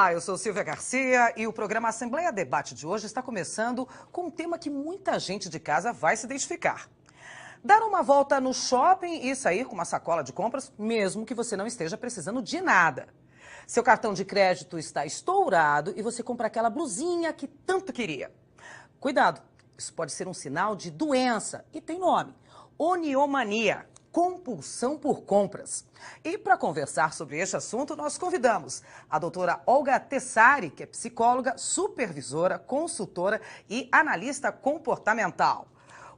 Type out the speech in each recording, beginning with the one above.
Olá, eu sou Silvia Garcia e o programa Assembleia Debate de hoje está começando com um tema que muita gente de casa vai se identificar. Dar uma volta no shopping e sair com uma sacola de compras, mesmo que você não esteja precisando de nada. Seu cartão de crédito está estourado e você compra aquela blusinha que tanto queria. Cuidado, isso pode ser um sinal de doença e tem nome: oniomania. Compulsão por compras. E para conversar sobre este assunto, nós convidamos a doutora Olga Tessari, que é psicóloga, supervisora, consultora e analista comportamental.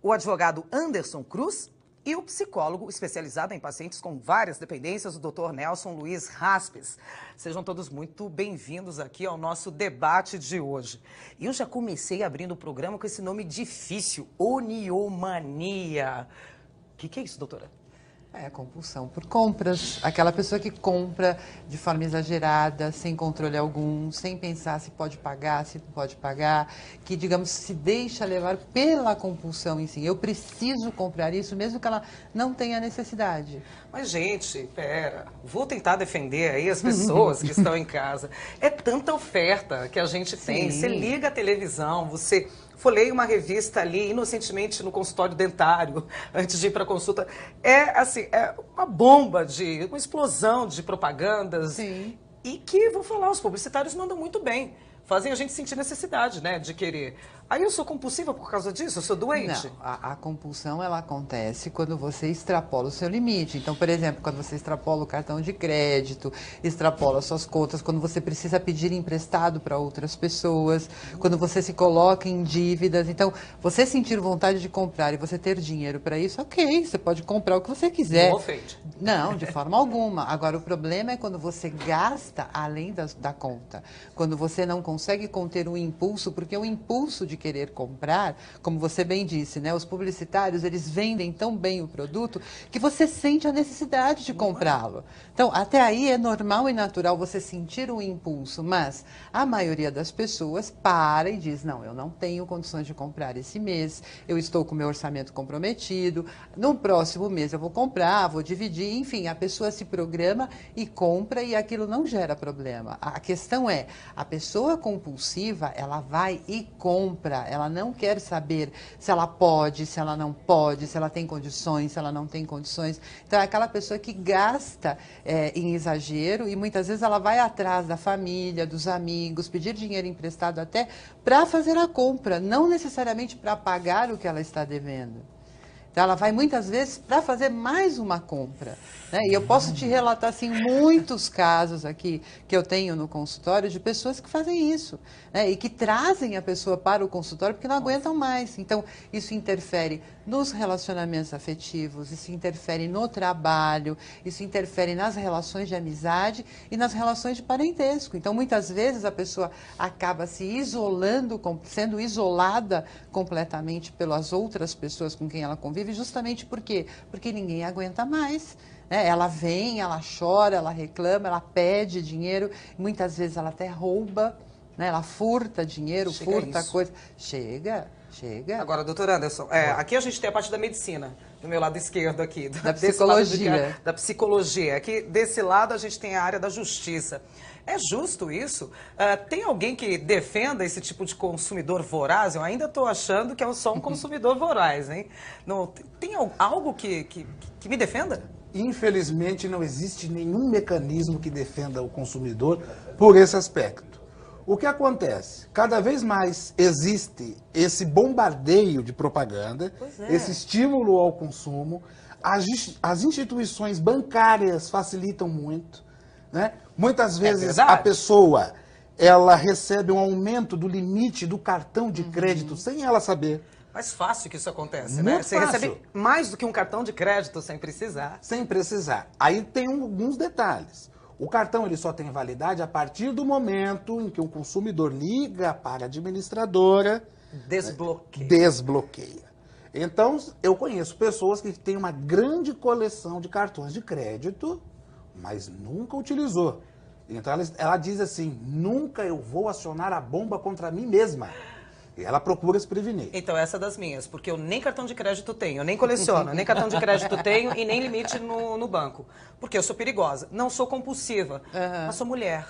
O advogado Anderson Cruz e o psicólogo especializado em pacientes com várias dependências, o doutor Nelson Luiz Raspes. Sejam todos muito bem-vindos aqui ao nosso debate de hoje. Eu já comecei abrindo o programa com esse nome difícil, oniomania. O que é isso, doutora? É compulsão por compras. Aquela pessoa que compra de forma exagerada, sem controle algum, sem pensar se pode pagar, se não pode pagar, que, digamos, se deixa levar pela compulsão em si. Eu preciso comprar isso, mesmo que ela não tenha necessidade. Mas, gente, pera, vou tentar defender aí as pessoas que estão em casa. É tanta oferta que a gente tem. Sim. Você liga a televisão, você folheia uma revista ali, inocentemente, no consultório dentário, antes de ir para a consulta. É, assim, é uma bomba, uma explosão de propagandas. Sim. E que, vou falar, os publicitários mandam muito bem. Fazem a gente sentir necessidade, né, de querer. Aí eu sou compulsiva por causa disso? Eu sou doente? Não, a compulsão, ela acontece quando você extrapola o seu limite. Então, por exemplo, quando você extrapola o cartão de crédito, extrapola suas contas, quando você precisa pedir emprestado para outras pessoas, quando você se coloca em dívidas. Então, você sentir vontade de comprar e você ter dinheiro para isso, ok, você pode comprar o que você quiser. Não ofende. Não, de forma alguma. Agora, o problema é quando você gasta além da conta. Quando você não consegue conter o impulso, porque o impulso de querer comprar, como você bem disse, né? Os publicitários, eles vendem tão bem o produto que você sente a necessidade de comprá-lo. Então, até aí é normal e natural você sentir o impulso, mas a maioria das pessoas para e diz: não, eu não tenho condições de comprar esse mês, eu estou com o meu orçamento comprometido, no próximo mês eu vou comprar, vou dividir, enfim, a pessoa se programa e compra e aquilo não gera problema. A questão é, a pessoa compulsiva, ela vai e compra, ela não quer saber se ela pode, se ela não pode, se ela tem condições, se ela não tem condições. Então, é aquela pessoa que gasta em exagero e muitas vezes ela vai atrás da família, dos amigos, pedir dinheiro emprestado até para fazer a compra, não necessariamente para pagar o que ela está devendo. Então, ela vai muitas vezes para fazer mais uma compra, né? E eu posso te relatar assim, muitos casos aqui que eu tenho no consultório de pessoas que fazem isso, né? E que trazem a pessoa para o consultório porque não aguentam mais. Então, isso interfere nos relacionamentos afetivos, isso interfere no trabalho, isso interfere nas relações de amizade e nas relações de parentesco. Então, muitas vezes a pessoa acaba se isolando, sendo isolada completamente pelas outras pessoas com quem ela convive, justamente por quê? Porque ninguém aguenta mais. Ela vem, ela chora, ela reclama, ela pede dinheiro, muitas vezes ela até rouba, né? Ela furta dinheiro, furta coisa. Chega. Agora, doutor Anderson, aqui a gente tem a parte da medicina, do meu lado esquerdo aqui. Da psicologia. Da psicologia. Aqui, desse lado, a gente tem a área da justiça. É justo isso? Tem alguém que defenda esse tipo de consumidor voraz? Eu ainda estou achando que eu sou um consumidor voraz, hein? Não, tem algo que me defenda? Infelizmente, não existe nenhum mecanismo que defenda o consumidor por esse aspecto. O que acontece? Cada vez mais existe esse bombardeio de propaganda, esse estímulo ao consumo. As instituições bancárias facilitam muito, né? Muitas vezes a pessoa ela recebe um aumento do limite do cartão de crédito sem ela saber. Mais fácil que isso acontece, Muito né? Você fácil. recebe mais do que um cartão de crédito sem precisar. Sem precisar. Aí tem alguns detalhes. O cartão ele só tem validade a partir do momento em que o consumidor liga para a administradora, desbloqueia. Então, eu conheço pessoas que têm uma grande coleção de cartões de crédito, mas nunca utilizou. Então, ela diz assim: nunca eu vou acionar a bomba contra mim mesma. E ela procura se prevenir. Então, essa é das minhas, porque eu nem cartão de crédito tenho, eu nem coleciono, nem cartão de crédito tenho e nem limite no banco. Porque eu sou perigosa. Não sou compulsiva, mas sou mulher.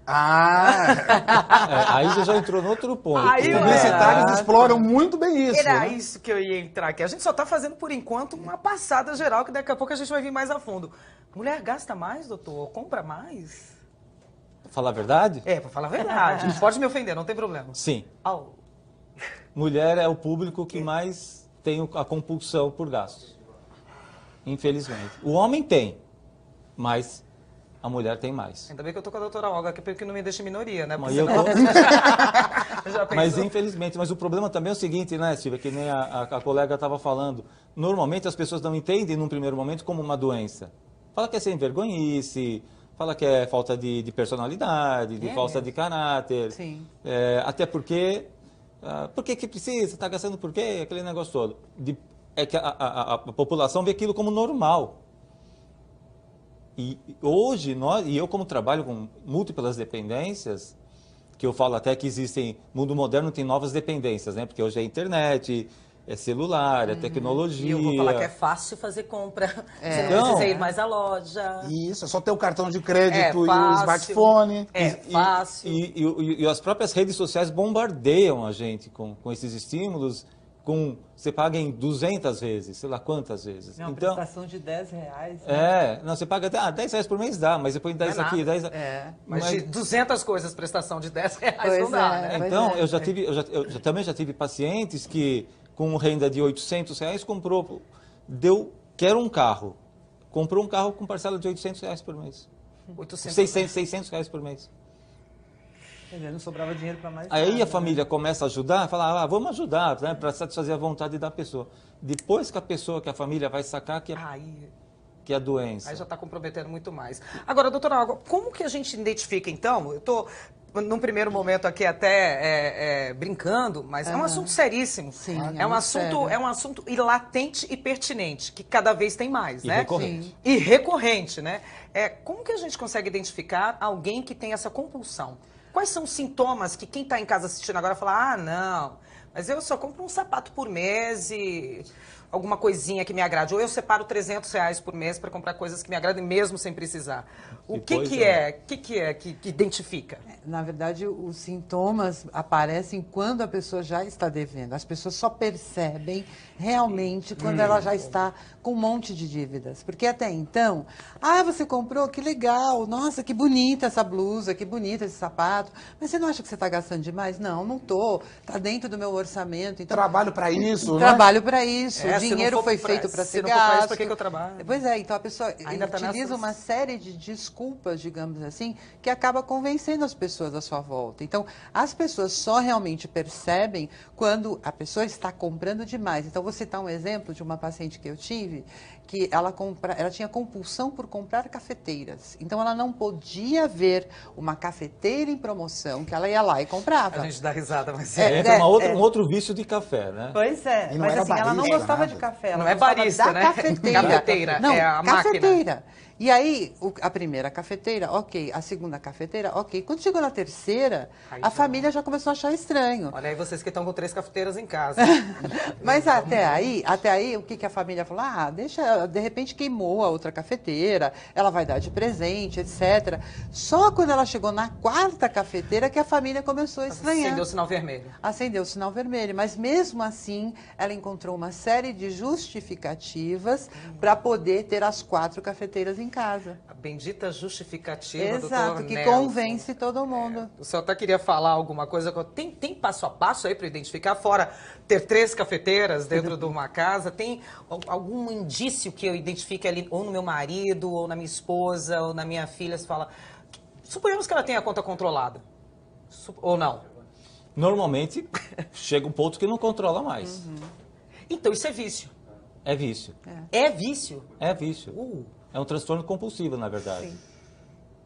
Aí você já entrou no outro ponto. Aí, Os publicitários exploram muito bem isso. Era né? isso que eu ia entrar aqui. A gente só está fazendo, por enquanto, uma passada geral, que daqui a pouco a gente vai vir mais a fundo. Mulher gasta mais, doutor? Compra mais? Falar a verdade? Para falar a verdade. Pode me ofender, não tem problema. Sim. Au. Mulher é o público que mais tem a compulsão por gastos. Infelizmente. O homem tem, mas a mulher tem mais. Ainda bem que eu tô com a doutora Olga aqui, porque não me deixa em minoria, né? Mas, Porque eu tô... já mas pensou? infelizmente, mas o problema também é o seguinte, né, Silvia, que nem a colega estava falando. Normalmente as pessoas não entendem num primeiro momento como uma doença. Fala que é sem vergonhice, fala que é falta de personalidade, de falta de caráter. Sim. Até porque, por que precisa? Está gastando por quê? Aquele negócio todo. É que a população vê aquilo como normal. E hoje, eu como trabalho com múltiplas dependências, que eu falo até que existem, mundo moderno tem novas dependências, né? Porque hoje é internet, é celular, é tecnologia. E eu vou falar que é fácil fazer compra. Você não Então, precisa ir mais à loja. Isso, é só ter o cartão de crédito e o fácil. smartphone. Fácil. E as próprias redes sociais bombardeiam a gente com esses estímulos, você paga em 200 vezes, sei lá quantas vezes. É uma Então, prestação de R$10. Né? não, você paga até R$10 por mês dá, mas depois 10 Não é aqui, nada. 10... Mas de 200 coisas, prestação de R$10 Pois não dá, é. né? Pois Então, é. eu também já tive pacientes que, com renda de R$800, quero um carro. Comprou um carro com parcela de R$800 por mês. 800. 600 reais por mês. Quer dizer, não sobrava dinheiro para mais Aí nada, a família começa a ajudar, fala, vamos ajudar, né, para satisfazer a vontade da pessoa. Depois que a família vai sacar que é a doença. Aí já está comprometendo muito mais. Agora, doutora Olga, como que a gente identifica, então? Eu estou, num primeiro momento aqui até brincando, mas é um assunto seríssimo. Sim, é um muito assunto, sério. é um assunto latente e pertinente, que cada vez tem mais, E né? recorrente. Sim. E recorrente, né? Como que a gente consegue identificar alguém que tem essa compulsão? Quais são os sintomas que quem está em casa assistindo agora fala, não, mas eu só compro um sapato por mês e alguma coisinha que me agrade. Ou eu separo R$300 por mês para comprar coisas que me agradem mesmo sem precisar. O que que identifica? Na verdade, os sintomas aparecem quando a pessoa já está devendo. As pessoas só percebem realmente quando ela já está com um monte de dívidas. Porque até então, você comprou, que legal, nossa, que bonita essa blusa, que bonita esse sapato. Mas você não acha que você está gastando demais? Não, não estou. Está dentro do meu orçamento. Então, Trabalho para isso, né? trabalho para isso. Se O não dinheiro for foi pra- feito para se ser não for pra isso, gasto. pra que eu trabalho? Pois é, então a pessoa Ainda tá utiliza nessas- uma série de desculpas, digamos assim, que acaba convencendo as pessoas à sua volta. Então, as pessoas só realmente percebem quando a pessoa está comprando demais. Então, vou citar um exemplo de uma paciente que eu tive, que ela tinha compulsão por comprar cafeteiras. Então, ela não podia ver uma cafeteira em promoção, que ela ia lá e comprava. A gente dá risada, mas Entra um outro vício de café, né? Pois é, E não mas era assim, ela não barista, gostava nada. de café, ela Não é gostava barista, da né? cafeteira. Cafeteira, Não, é a máquina. cafeteira. E aí, a primeira cafeteira, ok. A segunda cafeteira, ok. Quando chegou na terceira, Aí a já- família já começou a achar estranho. Olha aí vocês que estão com 3 cafeteiras em casa. Mas até aí, o que a família falou? Deixa, de repente queimou a outra cafeteira, ela vai dar de presente, etc. Só quando ela chegou na quarta cafeteira que a família começou a estranhar. Acendeu o sinal vermelho. Acendeu o sinal vermelho, mas mesmo assim ela encontrou uma série de justificativas para poder ter as 4 cafeteiras em casa. A bendita justificativa, Exato, doutor que Nelson. convence todo mundo. O senhor até queria falar alguma coisa. Tem passo a passo aí para identificar? Fora ter 3 cafeteiras dentro de uma casa, tem algum indício que eu identifique ali, ou no meu marido, ou na minha esposa, ou na minha filha? Você fala, suponhamos que ela tenha a conta controlada. Ou não? Normalmente, chega um ponto que não controla mais. Então isso é vício. É vício. É vício? É vício. É um transtorno compulsivo, na verdade.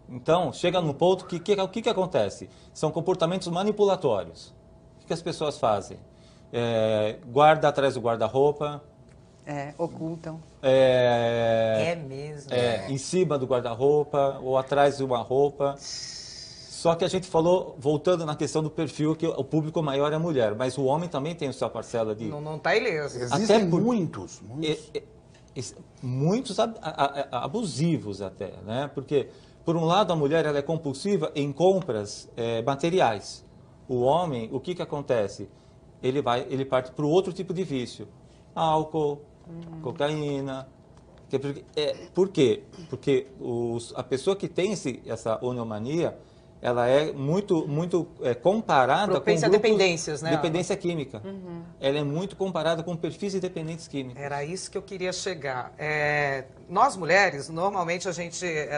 Então, chega num ponto que o que acontece? São comportamentos manipulatórios. O que as pessoas fazem? Guarda atrás do guarda-roupa, Ocultam. É mesmo. em cima do guarda-roupa ou atrás de uma roupa. Só que a gente falou, voltando na questão do perfil, que o público maior é a mulher, mas o homem também tem a sua parcela de... Não tá ileso. Existem Até por- muitos. muitos abusivos até, né? Porque por um lado, a mulher ela é compulsiva em compras materiais. O homem, o que acontece? Ele parte para o outro tipo de vício. Álcool, cocaína. Por quê? Porque a pessoa que tem essa oniomania, ela é muito comparada Propensa com a dependências, né? Dependência química. Ela é muito comparada com perfis de dependentes químicos. Era isso que eu queria chegar. Nós mulheres, normalmente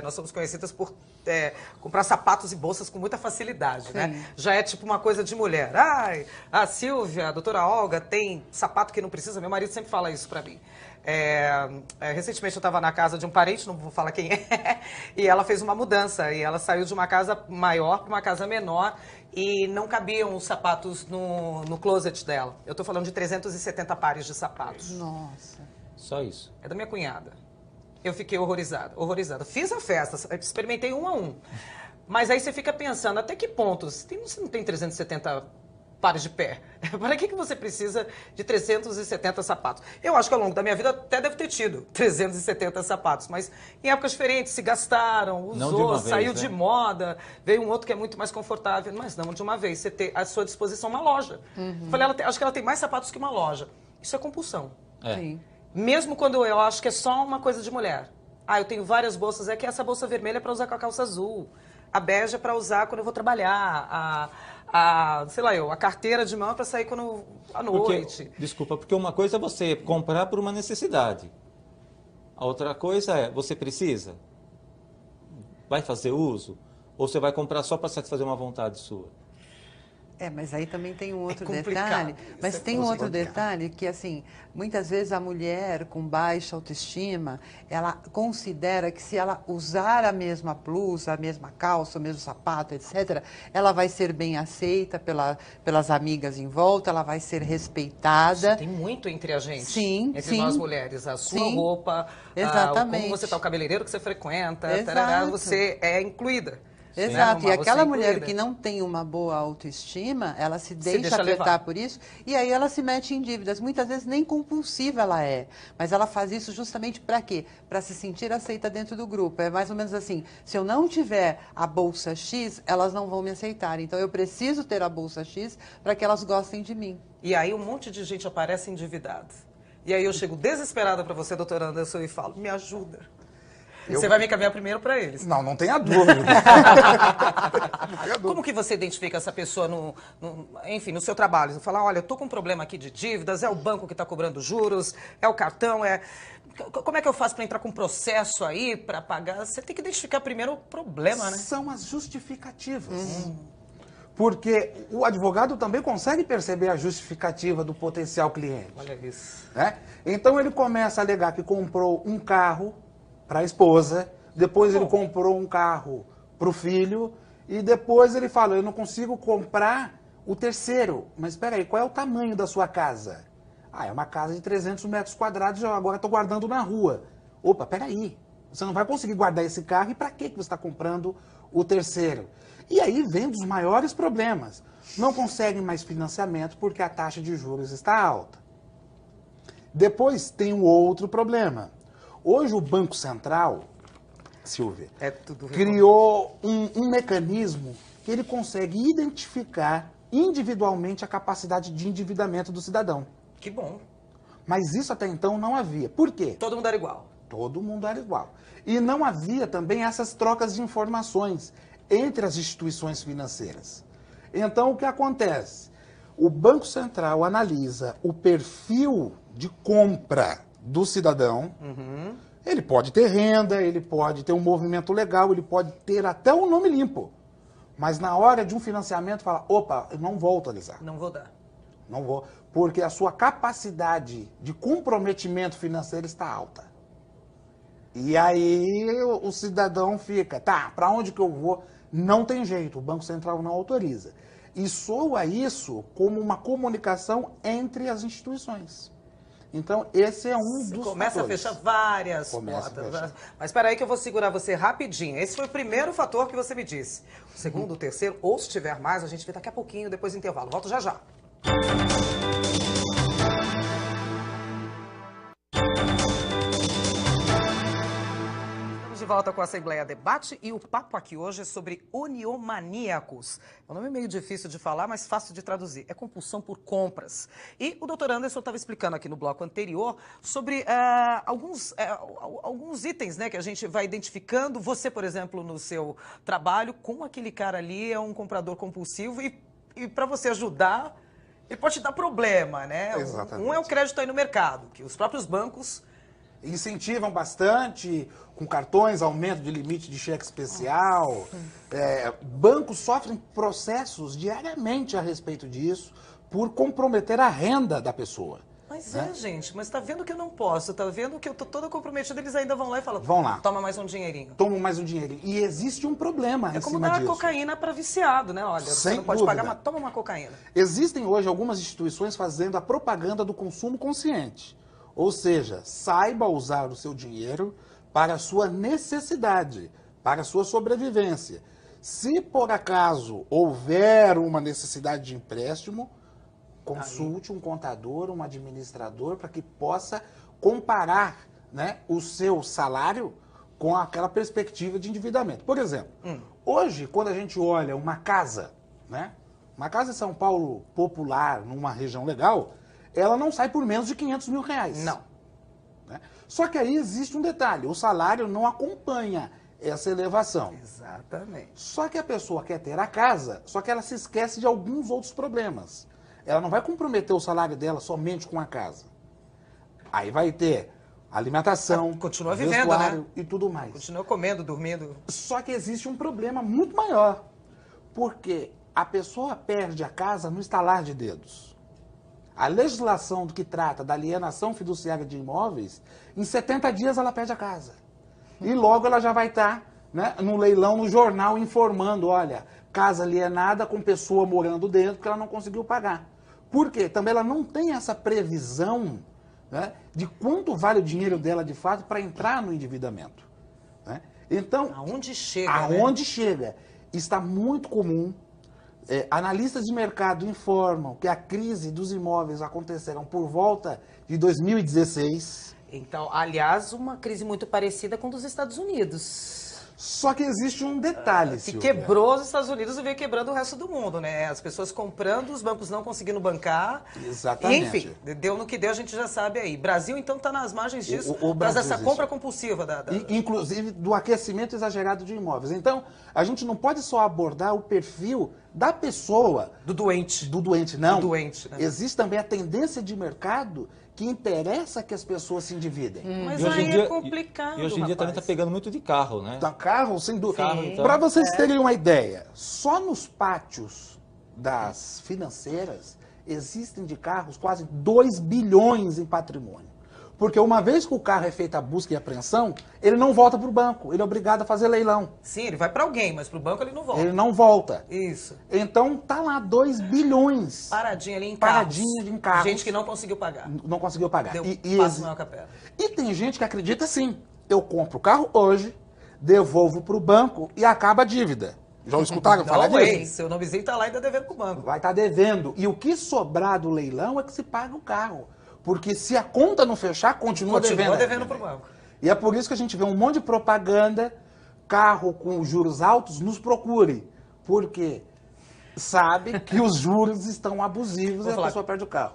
nós somos conhecidas por comprar sapatos e bolsas com muita facilidade, né? Já é tipo uma coisa de mulher. Ai, a Silvia, a doutora Olga tem sapato que não precisa. Meu marido sempre fala isso pra mim. Recentemente eu estava na casa de um parente, não vou falar quem é, e ela fez uma mudança, e ela saiu de uma casa maior para uma casa menor e não cabiam os sapatos no closet dela. Eu estou falando de 370 pares de sapatos. Nossa. Só isso. É da minha cunhada. Eu fiquei horrorizada, horrorizada. Fiz a festa, experimentei um a um. Mas aí você fica pensando, até que ponto? Você não tem 370 pares de pé. Para que você precisa de 370 sapatos? Eu acho que ao longo da minha vida até deve ter tido 370 sapatos, mas em épocas diferentes se gastaram, usou, saiu de moda, veio um outro que é muito mais confortável, mas não de uma vez. Você ter à sua disposição uma loja. Falei, acho que ela tem mais sapatos que uma loja. Isso é compulsão. Sim. Mesmo quando eu acho que é só uma coisa de mulher. Eu tenho várias bolsas, é que essa bolsa vermelha é para usar com a calça azul, a bege é para usar quando eu vou trabalhar, a carteira de mão é para sair à noite. Porque uma coisa é você comprar por uma necessidade. A outra coisa é, você precisa? Vai fazer uso? Ou você vai comprar só para satisfazer uma vontade sua? Mas aí também tem um outro complicado. detalhe. Mas tem um outro detalhe que, assim, muitas vezes a mulher com baixa autoestima, ela considera que se ela usar a mesma blusa, a mesma calça, o mesmo sapato, etc., ela vai ser bem aceita pelas amigas em volta, ela vai ser respeitada. Tem muito entre a gente. Sim, entre sim. nós mulheres. A sua roupa, exatamente. como você está, o cabeleireiro que você frequenta, Exato. você é incluída. Exato, e aquela mulher incluída. que não tem uma boa autoestima, ela se deixa levar. afetar por isso, e aí ela se mete em dívidas. Muitas vezes nem compulsiva ela é, mas ela faz isso justamente para quê? Para se sentir aceita dentro do grupo. É mais ou menos assim, se eu não tiver a bolsa X, elas não vão me aceitar. Então eu preciso ter a bolsa X para que elas gostem de mim. E aí um monte de gente aparece endividada. E aí eu chego desesperada para você, doutora Anderson, e falo, me ajuda. Você vai me encaminhar primeiro para eles. Não tenha dúvida. Como que você identifica essa pessoa enfim, no seu trabalho? Você fala, olha, eu tô com um problema aqui de dívidas, é o banco que está cobrando juros, é o cartão, Como é que eu faço para entrar com um processo aí, para pagar? Você tem que identificar primeiro o problema, né? São as justificativas. Porque o advogado também consegue perceber a justificativa do potencial cliente. Olha isso. Né? Então ele começa a alegar que comprou um carro para a esposa, depois ele comprou um carro para o filho, e depois ele fala, eu não consigo comprar o terceiro. Mas espera aí, qual é o tamanho da sua casa? É uma casa de 300 metros quadrados, eu agora estou guardando na rua. Opa, peraí, você não vai conseguir guardar esse carro, e para que você está comprando o terceiro? E aí vem dos maiores problemas. Não conseguem mais financiamento porque a taxa de juros está alta. Depois tem um outro problema. Hoje o Banco Central, Silvia, criou um mecanismo que ele consegue identificar individualmente a capacidade de endividamento do cidadão. Que bom. Mas isso até então não havia. Por quê? Todo mundo era igual. Todo mundo era igual. E não havia também essas trocas de informações entre as instituições financeiras. Então, o que acontece? O Banco Central analisa o perfil de compra do cidadão. Ele pode ter renda, ele pode ter um movimento legal, ele pode ter até um nome limpo. Mas na hora de um financiamento, fala, opa, eu não vou autorizar. Não vou dar. Não vou, porque a sua capacidade de comprometimento financeiro está alta. E aí o cidadão fica, para onde que eu vou? Não tem jeito, o Banco Central não autoriza. E soa isso como uma comunicação entre as instituições. Então, esse é um dos Começa fatores. a fechar várias portas. Mas espera aí que eu vou segurar você rapidinho. Esse foi o primeiro fator que você me disse. O segundo, o terceiro, ou se tiver mais, a gente vê daqui a pouquinho, depois do intervalo. Volto já já. Estamos de volta com a Assembleia Debate e o papo aqui hoje é sobre oniomaníacos. É um nome meio difícil de falar, mas fácil de traduzir. É compulsão por compras. E o doutor Anderson estava explicando aqui no bloco anterior sobre alguns itens, né, que a gente vai identificando. Você, por exemplo, no seu trabalho, com aquele cara ali é um comprador compulsivo e para você ajudar, ele pode te dar problema, né? Exatamente. Um é o crédito aí no mercado, que os próprios bancos incentivam bastante, com cartões, aumento de limite de cheque especial. Bancos sofrem processos diariamente a respeito disso, por comprometer a renda da pessoa. Mas né? gente, mas tá vendo que eu não posso, tá vendo que eu tô toda comprometida, eles ainda vão lá e falam, Vão lá. toma mais um dinheirinho. Tomam mais um dinheirinho. E existe um problema É em como cima dar disso. cocaína para viciado, né? Olha, você Sem não pode dúvida. pagar, mas toma uma cocaína. Existem hoje algumas instituições fazendo a propaganda do consumo consciente. Ou seja, saiba usar o seu dinheiro para a sua necessidade, para a sua sobrevivência. Se por acaso houver uma necessidade de empréstimo, consulte um contador, um administrador, para que possa comparar, né, o seu salário com aquela perspectiva de endividamento. Por exemplo, hoje, quando a gente olha uma casa, né, uma casa em São Paulo popular, numa região legal, ela não sai por menos de 500 mil reais. Não. Né? Só que aí existe um detalhe, o salário não acompanha essa elevação. Exatamente. Só que a pessoa quer ter a casa, só que ela se esquece de alguns outros problemas. Ela não vai comprometer o salário dela somente com a casa. Aí vai ter alimentação, Continua vivendo, vestuário né? e tudo mais. Continua comendo, dormindo. Só que existe um problema muito maior, porque a pessoa perde a casa no estalar de dedos. A legislação do que trata da alienação fiduciária de imóveis, em 70 dias ela perde a casa. E logo ela já vai estar, né, no leilão, no jornal, informando, olha, casa alienada com pessoa morando dentro porque ela não conseguiu pagar. Por quê? Também ela não tem essa previsão, né, de quanto vale o dinheiro dela de fato para entrar no endividamento. Né? Então, Aonde chega, aonde chega, está muito comum. Analistas de mercado informam que a crise dos imóveis acontecerá por volta de 2016. Então, aliás, uma crise muito parecida com a dos Estados Unidos. Só que existe um detalhe, Que Silvia. quebrou os Estados Unidos e veio quebrando o resto do mundo, né? As pessoas comprando, os bancos não conseguindo bancar. Exatamente. E, enfim, deu no que deu, a gente já sabe aí. Brasil, então, está nas margens disso, O por causa Brasil dessa existe. compra compulsiva. Inclusive do aquecimento exagerado de imóveis. Então, a gente não pode só abordar o perfil da pessoa, Do doente. do doente, não. Do doente, né? Existe também a tendência de mercado que interessa que as pessoas se endividem. Mas E hoje em aí dia- é complicado, E hoje em dia também está rapaz. pegando muito de carro, né? Então, carro, sem dúvida. Carro, então. Para vocês terem uma ideia, só nos pátios das financeiras existem de carros quase 2 bilhões em patrimônio. Porque uma vez que o carro é feita a busca e apreensão, ele não volta para o banco, ele é obrigado a fazer leilão. Sim, ele vai para alguém, mas para o banco ele não volta. Ele não volta. Isso. Então tá lá 2 bilhões. Paradinho ali em Paradinho carros. em carros. Gente que não conseguiu pagar. Não conseguiu pagar. Deu E passo maior que a perna. e tem gente que acredita assim, eu compro o carro hoje, devolvo para o banco e acaba a dívida. Já escutaram falar Não, disso? seu nomezinho tá lá ainda devendo pro banco. Vai estar devendo. E o que sobrar do leilão é que se paga o carro. Porque se a conta não fechar, continua devendo pro banco. E é por isso que a gente vê um monte de propaganda, carro com juros altos, nos procure. Porque sabe que os juros estão abusivos Vou e a falar. pessoa perde o carro.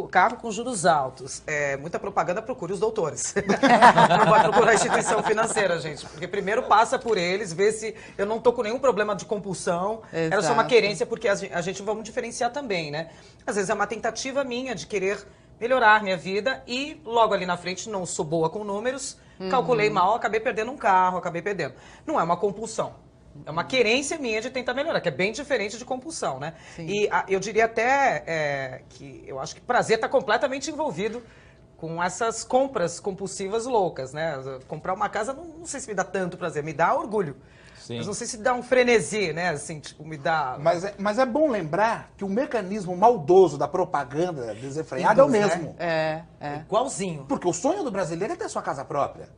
Carro com juros altos. Muita propaganda, procure os doutores. Não vai procurar a instituição financeira, gente. Porque primeiro passa por eles, vê se eu não tô com nenhum problema de compulsão. Era só uma Exato. querência, porque a gente vamos diferenciar também, né? Às vezes é uma tentativa minha de querer melhorar minha vida e logo ali na frente não sou boa com números, calculei mal, acabei perdendo um carro, acabei perdendo. Não é uma compulsão. É uma querência minha de tentar melhorar, que é bem diferente de compulsão, né? Sim. E eu diria até que eu acho que prazer está completamente envolvido com essas compras compulsivas loucas, né? Comprar uma casa não sei se me dá tanto prazer, me dá orgulho. Sim. Mas não sei se dá um frenesi, né? Assim, tipo, me dá... Mas é bom lembrar que o mecanismo maldoso da propaganda desenfreada é o Induz, né? mesmo. É. Igualzinho. Porque o sonho do brasileiro é ter sua casa própria.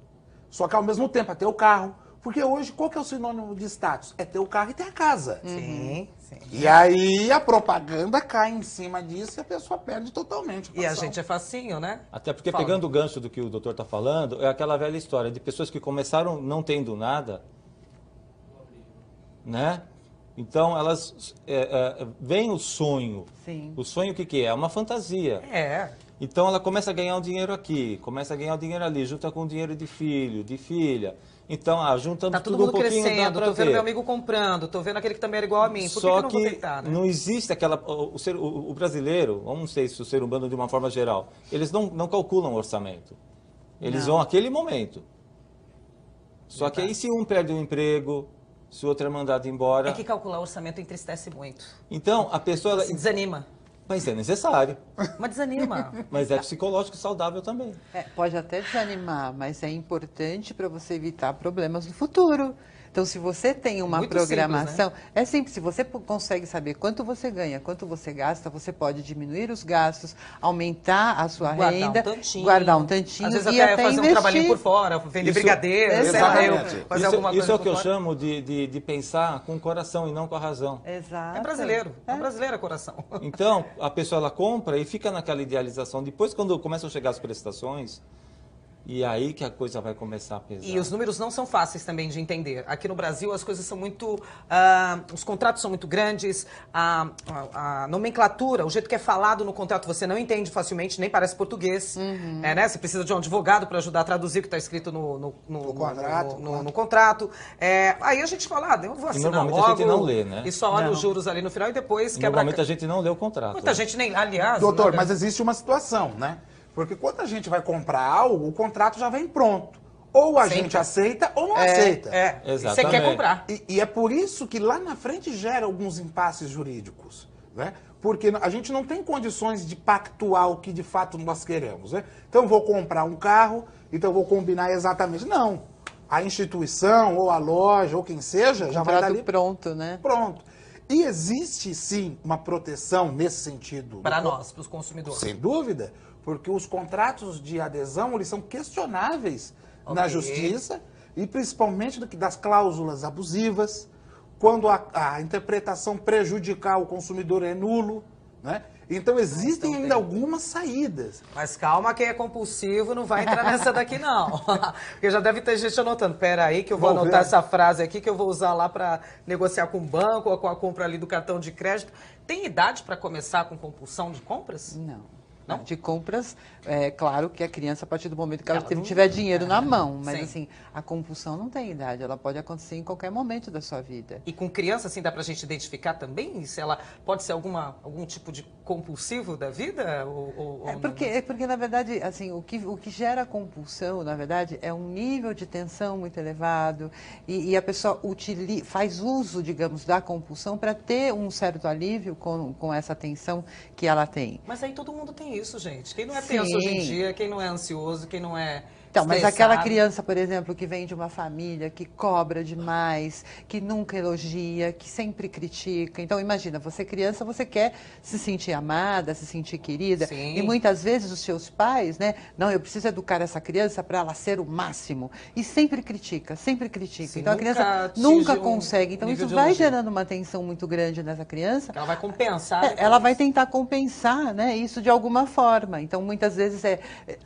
Só que ao mesmo tempo é ter o carro. Porque hoje, qual que é o sinônimo de status? É ter o carro e ter a casa. Sim, E aí a propaganda cai em cima disso e a pessoa perde totalmente. E a gente é facinho, né? Até porque, Fala. pegando o gancho do que o doutor está falando, é aquela velha história de pessoas que começaram não tendo nada, né? Então, elas veem o sonho. Sim. O sonho o que é? É uma fantasia. É. Então, ela começa a ganhar um dinheiro aqui, começa a ganhar um dinheiro ali, junta com o dinheiro de filho, de filha. Então, juntando Tá todo tudo um mundo pouquinho, dá crescendo, pra tô vendo ver. meu amigo comprando, tô vendo aquele que também era igual a mim. Por que Só eu não vou que tentar, né? não existe aquela... O brasileiro, vamos não sei se o ser humano de uma forma geral, eles não calculam orçamento. Eles Não. vão aquele momento. Só que aí se um perde o emprego, se o outro é mandado embora... É que calcular orçamento entristece muito. Então, a pessoa... Se desanima. Mas é necessário. Mas desanima. Mas é psicológico e saudável também. Pode até desanimar, mas é importante para você evitar problemas no futuro. Então, se você tem uma Muito programação, é simples, se você consegue saber quanto você ganha, quanto você gasta, você pode diminuir os gastos, aumentar a sua renda, guardar um tantinho Às vezes e até até fazer investir. um trabalhinho por fora, vender Isso- brigadeiro, sei lá, eu Exatamente. fazer alguma coisa Isso é o por que eu fora. chamo de pensar com o coração e não com a razão. Exato. É brasileiro, é brasileiro coração. Então, a pessoa ela compra e fica naquela idealização. Depois, quando começam a chegar as prestações, e aí que a coisa vai começar a pesar. E os números não são fáceis também de entender. Aqui no Brasil as coisas são muito... os contratos são muito grandes, a nomenclatura, o jeito que é falado no contrato você não entende facilmente, nem parece português. Né? Você precisa de um advogado para ajudar a traduzir o que está escrito no contrato, no contrato. Aí a gente fala, eu vou assinar normalmente a logo, gente não lê, né? e só olha Não. os juros ali no final e depois quebra... Normalmente a gente não lê o contrato. Muita gente nem... Aliás... Doutor, né? mas existe uma situação, né? Porque quando a gente vai comprar algo, o contrato já vem pronto. Ou a Sempre. gente aceita ou não aceita. Você Exatamente. quer comprar. E é por isso que lá na frente gera alguns impasses jurídicos, né? Porque a gente não tem condições de pactuar o que de fato nós queremos, né? Então eu vou comprar um carro, então eu vou combinar exatamente. Não. A instituição, ou a loja, ou quem seja, já vai Contrato dali pronto, né? pronto. E existe sim uma proteção nesse sentido. Para nós, para os consumidores. Sem dúvida, porque os contratos de adesão eles são questionáveis na Ok. justiça e principalmente das cláusulas abusivas, quando a interpretação prejudicar o consumidor é nulo, né? Então existem então ainda tem. algumas saídas. Mas calma, quem é compulsivo não vai entrar nessa daqui, não. Porque já deve ter gente anotando. Pera aí que eu vou Vou anotar ver. essa frase aqui que eu vou usar lá para negociar com o banco ou com a compra ali do cartão de crédito. Tem idade para começar com compulsão de compras? Não. Não? De compras, é claro que a criança, a partir do momento que ela Ela não- tiver dinheiro na mão, mas Sim. assim, a compulsão não tem idade, ela pode acontecer em qualquer momento da sua vida. E com criança, assim, dá pra gente identificar também se ela pode ser algum tipo de compulsivo da vida? Ou não? Porque, na verdade, assim, o que gera compulsão, na verdade, é um nível de tensão muito elevado e a pessoa faz uso, digamos, da compulsão para ter um certo alívio com essa tensão que ela tem. Mas aí todo mundo tem isso, gente. Quem não é Sim. tenso hoje em dia, quem não é ansioso, quem não é Então, mas estressado. aquela criança, por exemplo, que vem de uma família que cobra demais, que nunca elogia, que sempre critica. Então, imagina, você criança, você quer se sentir amada, se sentir querida. Sim. E muitas vezes os seus pais, né? Não, eu preciso educar essa criança para ela ser o máximo. E sempre critica, sempre critica. Sim, então, a nunca criança atinge nunca um consegue. Então, nível isso de vai elogio. gerando uma tensão muito grande nessa criança. Ela vai compensar. Ela depois. vai tentar compensar, né, isso de alguma forma. Então, muitas vezes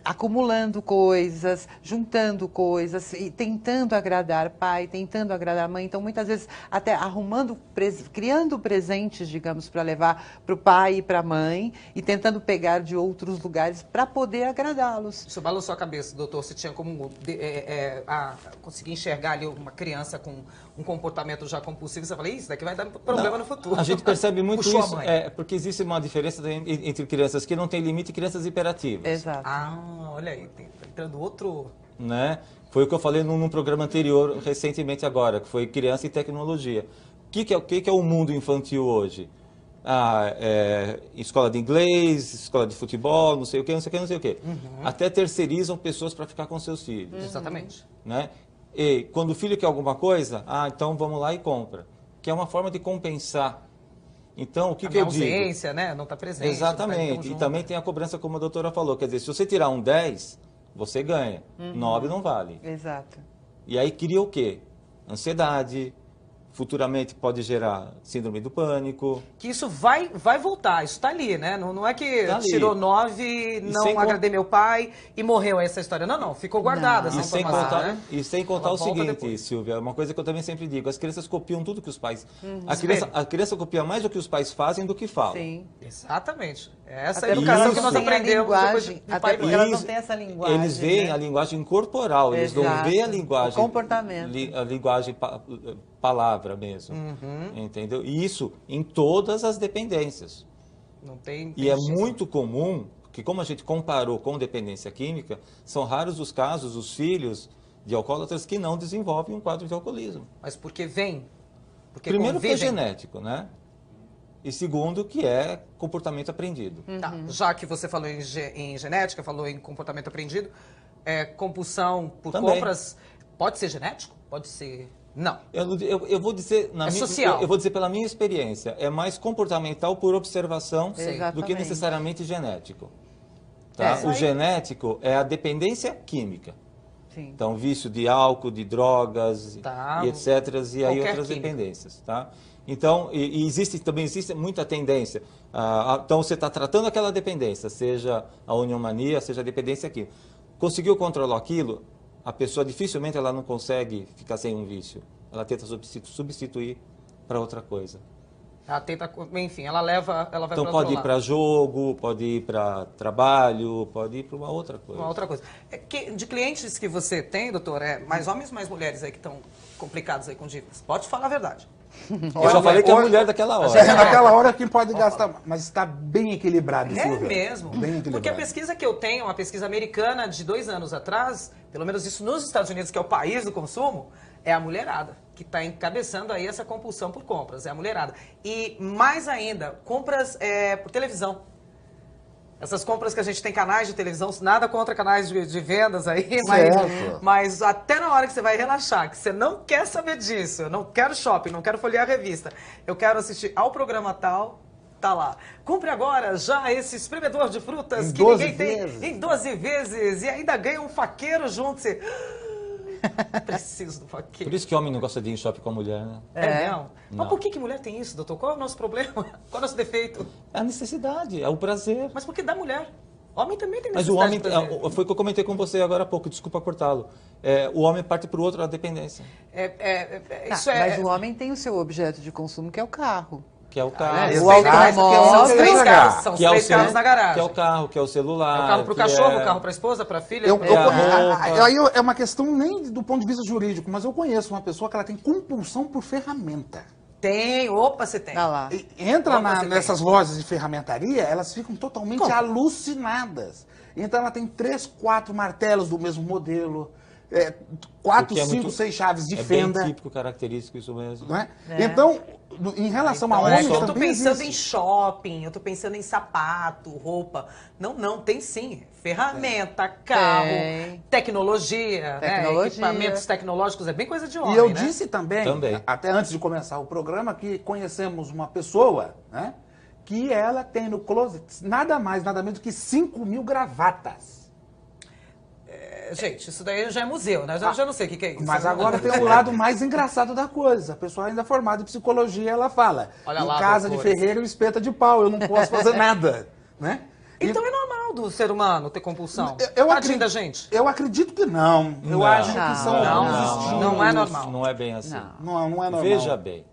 acumulando coisas, juntando coisas, e tentando agradar pai, tentando agradar mãe. Então, muitas vezes, até criando presentes, digamos, para levar para o pai e para a mãe, e tentando pegar de outros lugares para poder agradá-los. Isso balançou a cabeça, doutor, se tinha como conseguir enxergar ali uma criança com um comportamento já compulsivo. Você fala, isso daqui vai dar problema no futuro. A gente percebe muito Puxou a isso, mãe. porque existe uma diferença entre crianças que não têm limite e crianças hiperativas. Exato. Olha aí, tá entrando outro... Né? Foi o que eu falei num programa anterior, recentemente agora, que foi Criança e Tecnologia. O que é o mundo infantil hoje? Escola de inglês, escola de futebol, não sei o que, não sei o que, não sei o que. Até terceirizam pessoas para ficar com seus filhos. Exatamente. Né? E quando o filho quer alguma coisa, então vamos lá e compra. Que é uma forma de compensar. Então, o que A eu minha digo? ausência, né? Não tá presente. Exatamente. Não tá E junto. também tem a cobrança, como a doutora falou. Quer dizer, se você tirar um 10, você ganha. 9 não vale. Exato. E aí cria o quê? Ansiedade, futuramente pode gerar síndrome do pânico. Que isso vai voltar, isso tá ali, né? Não é que Tá ali. tirou 9, não sem agradei meu pai e morreu essa história. Não, ficou guardada essa E sem informação, contar, né? e sem contar Ela o volta seguinte, depois. Silvia, uma coisa que eu também sempre digo, as crianças copiam tudo que os pais... Uhum. A criança copia mais do que os pais fazem do que falam. Sim. Exatamente. Essa Até educação porque que nós não tem a aprendemos depois linguagem, de até pai e porque mãe. elas não têm essa linguagem. Eles veem né? a linguagem corporal, eles não Exato. veem a linguagem... O comportamento. A linguagem palavra mesmo. Uhum. Entendeu? E isso em todas as dependências. Não tem. E é muito comum, que como a gente comparou com dependência química, são raros os casos, os filhos de alcoólatras que não desenvolvem um quadro de alcoolismo. Mas porque vem? Porque Primeiro que é convivem? genético, né? E segundo que é comportamento aprendido. Tá, já que você falou em genética, falou em comportamento aprendido, compulsão por Também. compras pode ser genético? Pode ser... Não. Eu vou dizer social. Eu vou dizer pela minha experiência, é mais comportamental por observação do que Exatamente. necessariamente genético. Tá? Isso O aí. genético é a dependência química. Sim. Então, vício de álcool, de drogas, Tá. e etc. E aí Qualquer outras química. dependências, tá? Então, também existe muita tendência. Então, você está tratando aquela dependência, seja a uniomania, seja a dependência química. Conseguiu controlar aquilo, a pessoa dificilmente ela não consegue ficar sem um vício. Ela tenta substituir para outra coisa. Ela tenta, enfim, ela vai Então, para outro pode ir lado. para jogo, pode ir para trabalho, pode ir para uma outra coisa. Uma outra coisa. De clientes que você tem, doutor, mais homens, mais mulheres aí que estão complicados aí com dívidas? Pode falar a verdade. Eu só falei que é a mulher daquela hora. É, naquela hora quem pode gastar, mas está bem equilibrado, É Silvia. mesmo. Bem equilibrado. Porque a pesquisa que eu tenho, uma pesquisa americana de 2 anos atrás, pelo menos isso nos Estados Unidos, que é o país do consumo, é a mulherada que está encabeçando aí essa compulsão por compras, é a mulherada. E mais ainda, compras por televisão. Essas compras que a gente tem canais de televisão, nada contra canais de vendas aí, Certo. mas até na hora que você vai relaxar, que você não quer saber disso, eu não quero shopping, não quero folhear a revista, eu quero assistir ao programa tal, tá lá. Compre agora já esse espremedor de frutas Em que 12 ninguém tem vezes. em 12 vezes e ainda ganha um faqueiro junto. Você... Preciso do faqueiro. Por isso que homem não gosta de ir em shopping com a mulher, né? É mesmo? Mas Não. por que mulher tem isso, doutor? Qual é o nosso problema? Qual é o nosso defeito? É a necessidade, é o prazer. Mas por que da mulher? Homem também tem Mas o necessidade homem, de prazer. foi o que eu comentei com você agora há pouco, desculpa cortá-lo. O homem parte para o outro a dependência, Isso Mas o homem tem o seu objeto de consumo, que é o carro. que é o carro. O automóvel. São os três carros, são os Que é o três carros celu- na garagem. Que é o carro, que é o celular. É o carro pro que cachorro, é- o carro pra esposa, pra filha? Aí é uma questão nem do ponto de vista jurídico, mas eu conheço uma pessoa que ela tem compulsão por ferramenta. Tem, opa, você tem. Tá lá. E entra Como você nessas tem? lojas de ferramentaria, elas ficam totalmente Como? alucinadas. Então ela tem 3, 4 martelos do mesmo modelo, 4, Porque é 5, muito- 6 chaves de É fenda. bem típico, característico isso mesmo. Não é? Então, em relação a Então, homens, eu tô também pensando existe. em shopping, eu tô pensando em sapato, roupa. Não, tem sim. Ferramenta, carro, Tem. tecnologia, né? Tecnologia. Equipamentos tecnológicos, é bem coisa de homem, E eu né? disse também, Também. até antes de começar o programa, que conhecemos uma pessoa, né, que ela tem no closet nada mais, nada menos que 5.000 gravatas. Gente, isso daí já é museu, né? Eu já não sei o que é isso. Mas agora tem o lado mais engraçado da coisa. A pessoa ainda formada em psicologia, ela fala, Olha em lá, casa de doutores. ferreiro, espeta de pau, eu não posso fazer nada, né? Então é normal do ser humano ter compulsão. Eu Tadinho acredito- da gente. Eu acredito que não. Eu Não. acho que Não, são não, alguns não, estímulos. não é normal. Não é bem assim. Não. Não é normal. Veja bem.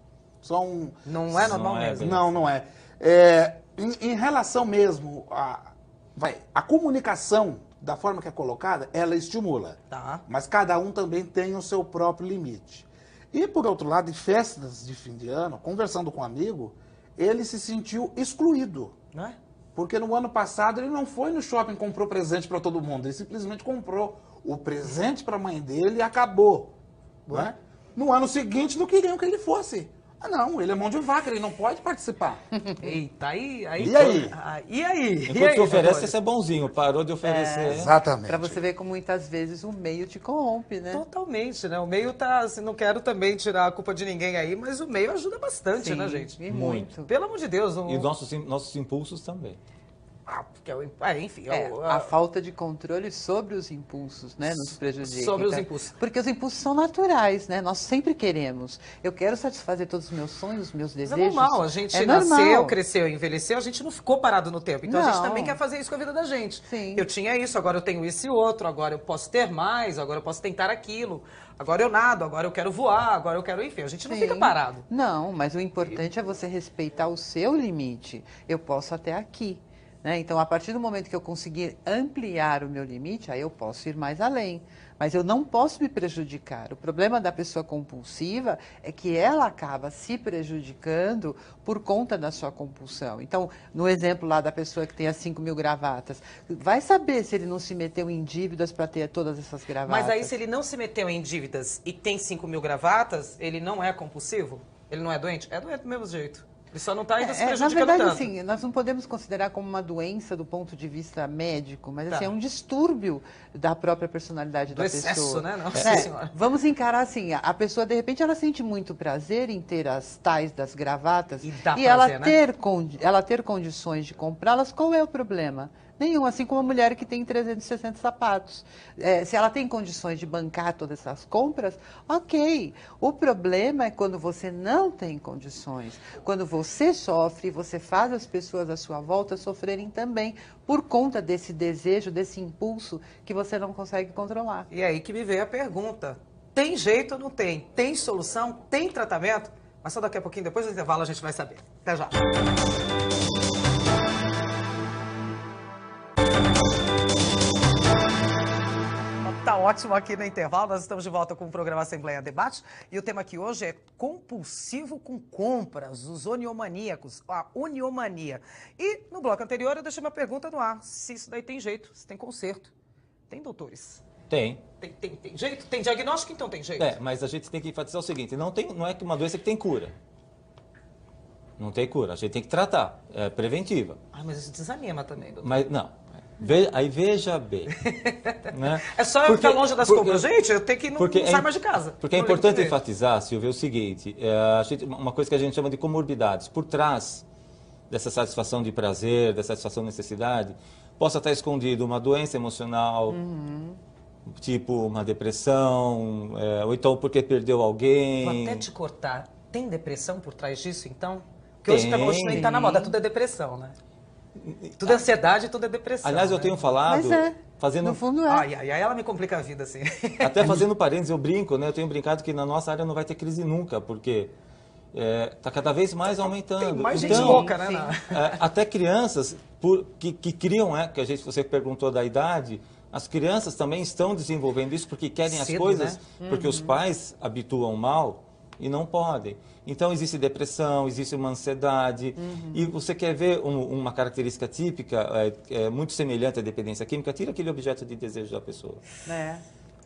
São... Não é normal Não é mesmo. bem. Não é. Em relação mesmo a comunicação, da forma que é colocada, ela estimula. Tá. Mas cada um também tem o seu próprio limite. E, por outro lado, em festas de fim de ano, conversando com um amigo, ele se sentiu excluído. Não é? Porque no ano passado ele não foi no shopping e comprou presente para todo mundo. Ele simplesmente comprou o presente para a mãe dele e acabou. Não é? No ano seguinte não queriam que ele fosse. Ah, não, ele é mão de vaca, ele não pode participar. Eita, aí... E aí? E aí? Enquanto você oferece, você é bonzinho. Parou de oferecer. Exatamente. Para você ver como muitas vezes o meio te corrompe, né? Totalmente, né? O meio tá... Assim, não quero também tirar a culpa de ninguém aí, mas o meio ajuda bastante, Sim, né, gente? e Muito. muito. Pelo amor de Deus. E nossos impulsos também. Porque enfim. A falta de controle sobre os impulsos, né, nos prejudica. Sobre os impulsos. Porque os impulsos são naturais, né? Nós sempre queremos. Eu quero satisfazer todos os meus sonhos, os meus Mas desejos. é normal, a gente nasceu, cresceu, envelheceu, a gente não ficou parado no tempo. Então a gente também quer fazer isso com a vida da gente. Sim. Eu tinha isso, agora eu tenho isso e outro, agora eu posso ter mais, agora eu posso tentar aquilo. Agora eu nado, agora eu quero voar, agora eu quero, enfim, a gente não fica parado. Não, mas o importante é você respeitar o seu limite. Eu posso até aqui. Né? Então, a partir do momento que eu conseguir ampliar o meu limite, aí eu posso ir mais além. Mas eu não posso me prejudicar. O problema da pessoa compulsiva é que ela acaba se prejudicando por conta da sua compulsão. Então, no exemplo lá da pessoa que tem as 5.000 gravatas, vai saber se ele não se meteu em dívidas para ter todas essas gravatas. Mas aí, se ele não se meteu em dívidas e tem 5.000 gravatas, ele não é compulsivo? Ele não é doente? É doente do mesmo jeito. Ele só não está ainda se prejudicando na verdade, tanto. assim, nós não podemos considerar como uma doença do ponto de vista médico, mas assim, é um distúrbio da própria personalidade da pessoa. Excesso, né? Nossa Senhora. Vamos encarar assim, a pessoa, de repente, ela sente muito prazer em ter as tais das gravatas E dá ela prazer, ela ter condições de comprá-las, qual é o problema? Nenhum, assim como a mulher que tem 360 sapatos. Se ela tem condições de bancar todas essas compras, ok. O problema é quando você não tem condições. Quando você sofre, você faz as pessoas à sua volta sofrerem também por conta desse desejo, desse impulso que você não consegue controlar. E aí que me veio a pergunta. Tem jeito ou não tem? Tem solução? Tem tratamento? Mas só daqui a pouquinho, depois do intervalo, a gente vai saber. Até já. Tá ótimo aqui no intervalo, nós estamos de volta com o programa Assembleia Debate e o tema aqui hoje é compulsivo com compras, os oniomaníacos, a oniomania. E no bloco anterior eu deixei uma pergunta no ar, se isso daí tem jeito, se tem conserto. Tem, doutores? Tem. Tem jeito? Tem diagnóstico, então tem jeito? Mas a gente tem que enfatizar o seguinte, não é que uma doença que tem cura. Não tem cura, a gente tem que tratar, é preventiva. Mas isso desanima também, doutor. Mas não. Aí veja bem. Né? É só eu ficar longe das compras, gente? Eu tenho que não sair mais de casa. Porque é importante enfatizar, Silvia, o seguinte, uma coisa que a gente chama de comorbidades. Por trás dessa satisfação de prazer, dessa satisfação de necessidade, possa estar escondido uma doença emocional, tipo uma depressão, ou então porque perdeu alguém. Vou até te cortar. Tem depressão por trás disso, então? Porque hoje nem está na moda, tudo é depressão, né? Tudo é ansiedade, tudo é depressão. Aliás, eu tenho falado... Mas fazendo... no fundo é. Ai, ela me complica a vida, assim. Até fazendo parênteses, eu brinco, né? Eu tenho brincado que na nossa área não vai ter crise nunca, porque está cada vez mais aumentando. Tem mais gente louca, né? Até crianças que criam, que você perguntou da idade, as crianças também estão desenvolvendo isso porque querem as coisas, né? Porque os pais habituam mal e não podem. Então, existe depressão, existe uma ansiedade. E você quer ver uma característica típica, muito semelhante à dependência química, tira aquele objeto de desejo da pessoa.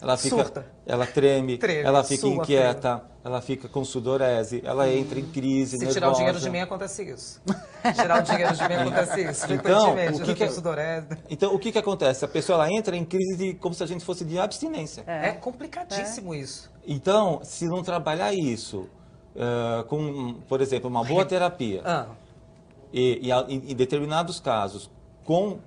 Ela fica, surta. Ela treme ela fica inquieta, ela fica com sudorese, ela entra em crise, Se nervosa. tirar o dinheiro de mim, acontece isso. Tirar o dinheiro de mim, acontece isso. Então, o que acontece? A pessoa ela entra em crise como se a gente fosse de abstinência. É complicadíssimo isso. Então, se não trabalhar isso com, por exemplo, uma boa terapia, e em determinados casos, com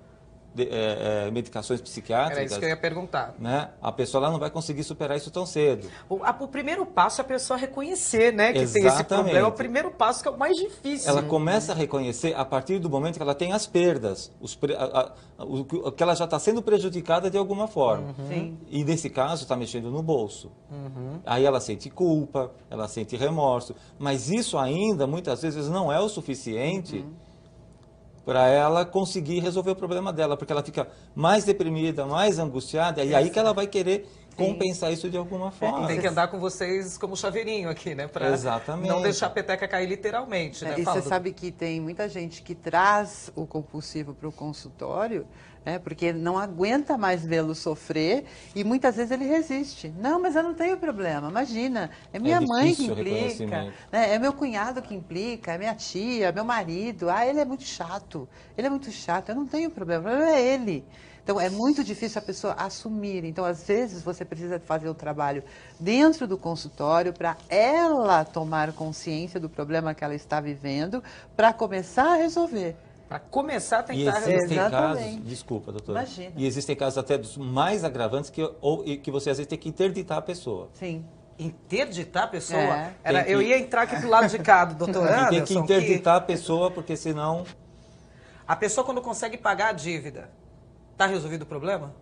medicações psiquiátricas... Era isso que eu ia perguntar. Né, a pessoa lá não vai conseguir superar isso tão cedo. O primeiro passo é a pessoa reconhecer, né, que tem esse problema. É o primeiro passo que é o mais difícil. Ela começa a reconhecer a partir do momento que ela tem as perdas, que ela já está sendo prejudicada de alguma forma. E nesse caso está mexendo no bolso. Aí ela sente culpa, ela sente remorso, mas isso ainda muitas vezes não é o suficiente para ela conseguir resolver o problema dela, porque ela fica mais deprimida, mais angustiada, e aí que ela vai querer compensar isso de alguma forma. Tem que andar com vocês como chaveirinho aqui, né? Para não deixar a peteca cair literalmente, né? E você sabe que tem muita gente que traz o compulsivo para o consultório, né? Porque não aguenta mais vê-lo sofrer e muitas vezes ele resiste. Não, mas eu não tenho problema, imagina, é minha mãe que implica, né? É meu cunhado que implica, é minha tia, meu marido, ele é muito chato, eu não tenho problema, o problema é ele. Então, é muito difícil a pessoa assumir. Então, às vezes, você precisa fazer o trabalho dentro do consultório para ela tomar consciência do problema que ela está vivendo, para começar a resolver. Para começar a E tentar existem Exatamente. casos, desculpa, doutora. Imagina. E existem casos até dos mais agravantes que você às vezes tem que interditar a pessoa. Sim. interditar a pessoa. É. Tem que- Eu ia entrar aqui pro lado de cá do doutor E tem Anderson. que interditar a pessoa, porque senão... A pessoa, quando consegue pagar a dívida, tá resolvido o problema?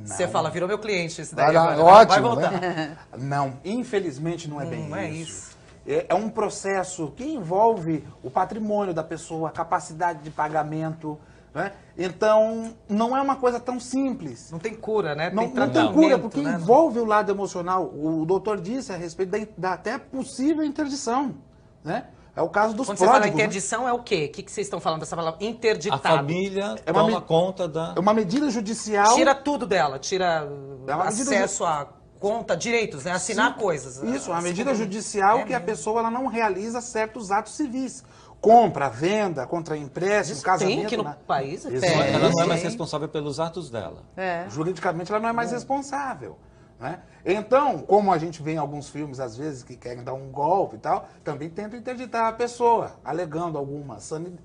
Você fala, virou meu cliente esse daí. Vai lá, agora, vai ótimo, voltar. né? Não, infelizmente não é bem Não é isso. isso. É um processo que envolve o patrimônio da pessoa, a capacidade de pagamento, né? Então, não é uma coisa tão simples. Não tem cura, né? Não tem tratamento, cura, porque né? envolve o lado emocional. O doutor disse a respeito da até possível interdição, né? É o caso dos Quando você fala pródigos. interdição, é o quê? O que vocês estão falando dessa palavra? A Interditado. família É uma toma me- conta da... É uma medida judicial. Tira tudo dela, tira É uma medida acesso a conta, direitos, né? Assinar coisas. Isso, uma Assim medida como- judicial É que a mesmo. pessoa ela não realiza certos atos civis. Compra, venda, contra empréstimo, Isso casamento. tem aqui no né? país? Exato. Ela não é Sim. mais responsável pelos atos dela. É. Juridicamente ela não é mais responsável. Né? Então, como a gente vê em alguns filmes, às vezes, que querem dar um golpe e tal, também tentam interditar a pessoa, alegando alguma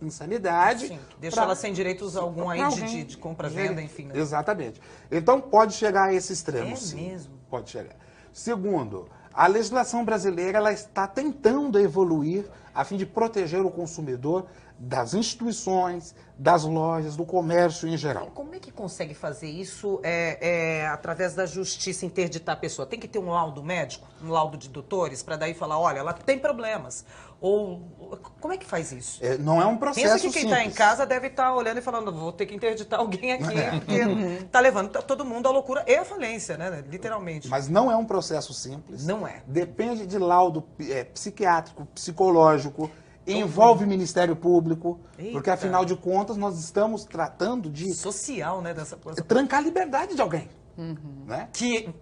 insanidade. Sim, deixa pra- ela sem direitos algum aí pra de, alguém. de compra, venda, enfim. Né? Exatamente. Então, pode chegar a esse extremo, É sim. mesmo? Pode chegar. Segundo, a legislação brasileira ela está tentando evoluir a fim de proteger o consumidor das instituições, das lojas, do comércio em geral. Como é que consegue fazer isso através da justiça interditar a pessoa? Tem que ter um laudo médico, um laudo de doutores, para daí falar, olha, ela tem problemas. Ou como é que faz isso? Não é um processo Pensa que quem está em simples. casa deve estar olhando e falando, vou ter que interditar alguém aqui, porque tá levando todo mundo à loucura e à falência, né? Literalmente. Mas não é um processo simples. Não é. Depende de laudo psiquiátrico, psicológico, envolve Ministério Público, Eita. porque afinal de contas nós estamos tratando de Social, né? Dessa coisa. trancar a liberdade de alguém. Né? Que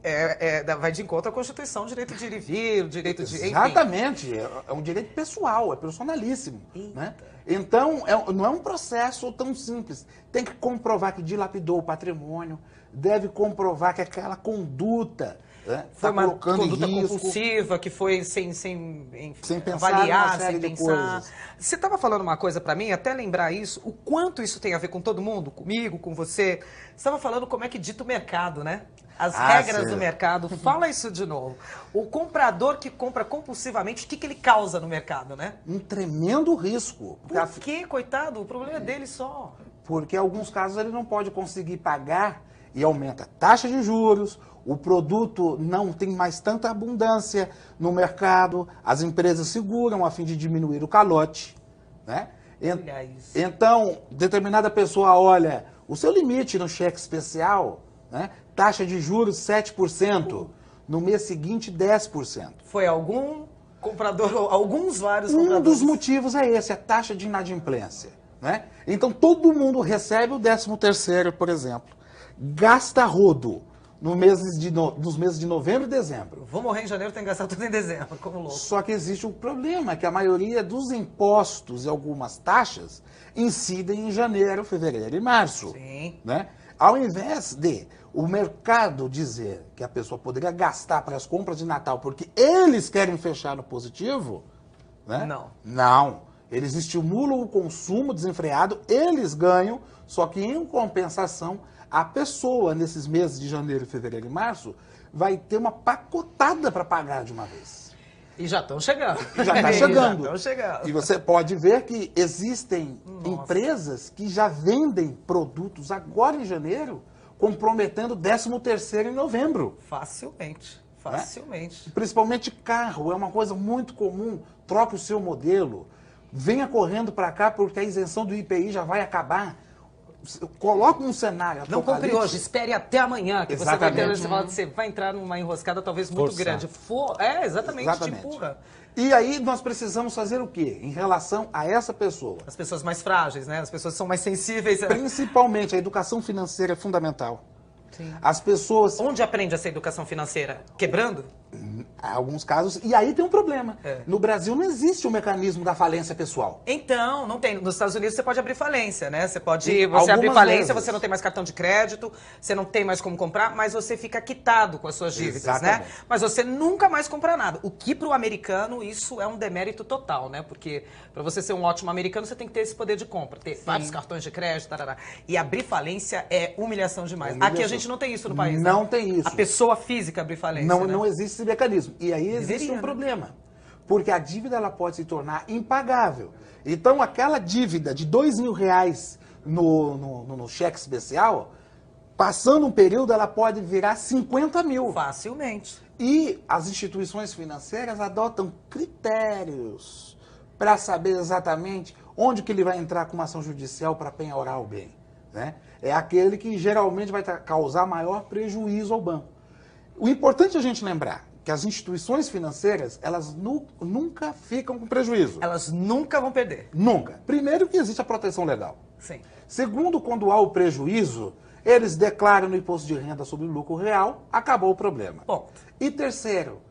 vai de encontro à Constituição, o direito de ir e vir, o direito de... Enfim. Exatamente, é um direito pessoal, é personalíssimo. Né? Então, não é um processo tão simples. Tem que comprovar que dilapidou o patrimônio, deve comprovar que aquela conduta Foi está uma colocando conduta em risco. compulsiva, que foi sem pensar avaliar, numa série sem de pensar. coisas. Você estava falando uma coisa para mim, até lembrar isso, o quanto isso tem a ver com todo mundo, comigo, com você. Você estava falando como é que dita o mercado, né? As regras sim. do mercado. Fala isso de novo. O comprador que compra compulsivamente, o que ele causa no mercado, né? Um tremendo risco. Por quê, coitado? O problema é dele só. Porque em alguns casos ele não pode conseguir pagar e aumenta a taxa de juros, o produto não tem mais tanta abundância no mercado, as empresas seguram a fim de diminuir o calote. Né? Olha isso. Então, determinada pessoa olha o seu limite no cheque especial, né? Taxa de juros 7%, no mês seguinte 10%. Foi algum comprador, ou alguns vários Um compradores. dos motivos é esse, a taxa de inadimplência. Né? Então, todo mundo recebe o 13º, por exemplo, gasta rodo nos meses de novembro e dezembro. Vou morrer em janeiro, tem que gastar tudo em dezembro, como louco. Só que existe um problema, que a maioria dos impostos e algumas taxas incidem em janeiro, fevereiro e março. Sim. Né? Ao invés de o mercado dizer que a pessoa poderia gastar para as compras de Natal porque eles querem fechar no positivo, né? Não. Eles estimulam o consumo desenfreado, eles ganham, só que em compensação, a pessoa, nesses meses de janeiro, fevereiro e março, vai ter uma pacotada para pagar de uma vez. E já estão chegando. Já está chegando. Já estão chegando. E você pode ver que existem Nossa. empresas que já vendem produtos agora em janeiro, comprometendo o 13º em novembro. Facilmente. Facilmente. Principalmente carro, é uma coisa muito comum. Troque o seu modelo, venha correndo para cá porque a isenção do IPI já vai acabar. Coloca um cenário Não compre apocalíptico. hoje, espere até amanhã, que Exatamente. você vai entrar numa enroscada talvez muito Forçar. grande. Exatamente, te empurra. E aí nós precisamos fazer o quê? Em relação a essa pessoa. As pessoas mais frágeis, né? As pessoas que são mais sensíveis. Principalmente a educação financeira é fundamental. Sim. As pessoas... Onde aprende essa educação financeira? Quebrando? Há alguns casos, e aí tem um problema. No Brasil não existe o mecanismo da falência pessoal. Então, não tem. Nos Estados Unidos você pode abrir falência, né? Você Algumas abrir falência, vezes. você não tem mais cartão de crédito, você não tem mais como comprar, mas você fica quitado com as suas dívidas, né? Exatamente. Mas você nunca mais compra nada. O que pro americano isso é um demérito total, né? Porque para você ser um ótimo americano, você tem que ter esse poder de compra, ter vários cartões de crédito, tarará. E abrir falência é humilhação demais. Humilhação. Aqui a gente não tem isso no país, Não né? tem isso. A pessoa física abrir falência, Não, né? não existe esse mecanismo. E aí existe Deveria, um né? problema. Porque a dívida ela pode se tornar impagável. Então, aquela dívida de R$ 2.000 no cheque especial, passando um período, ela pode virar 50 mil. Facilmente. E as instituições financeiras adotam critérios para saber exatamente onde que ele vai entrar com uma ação judicial para penhorar o bem, né? É aquele que geralmente vai causar maior prejuízo ao banco. O importante é a gente lembrar que as instituições financeiras, elas nunca ficam com prejuízo. Elas nunca vão perder. Nunca. Primeiro que existe a proteção legal. Sim. Segundo, quando há o prejuízo, eles declaram no imposto de renda sobre o lucro real, acabou o problema. Ponto. E terceiro,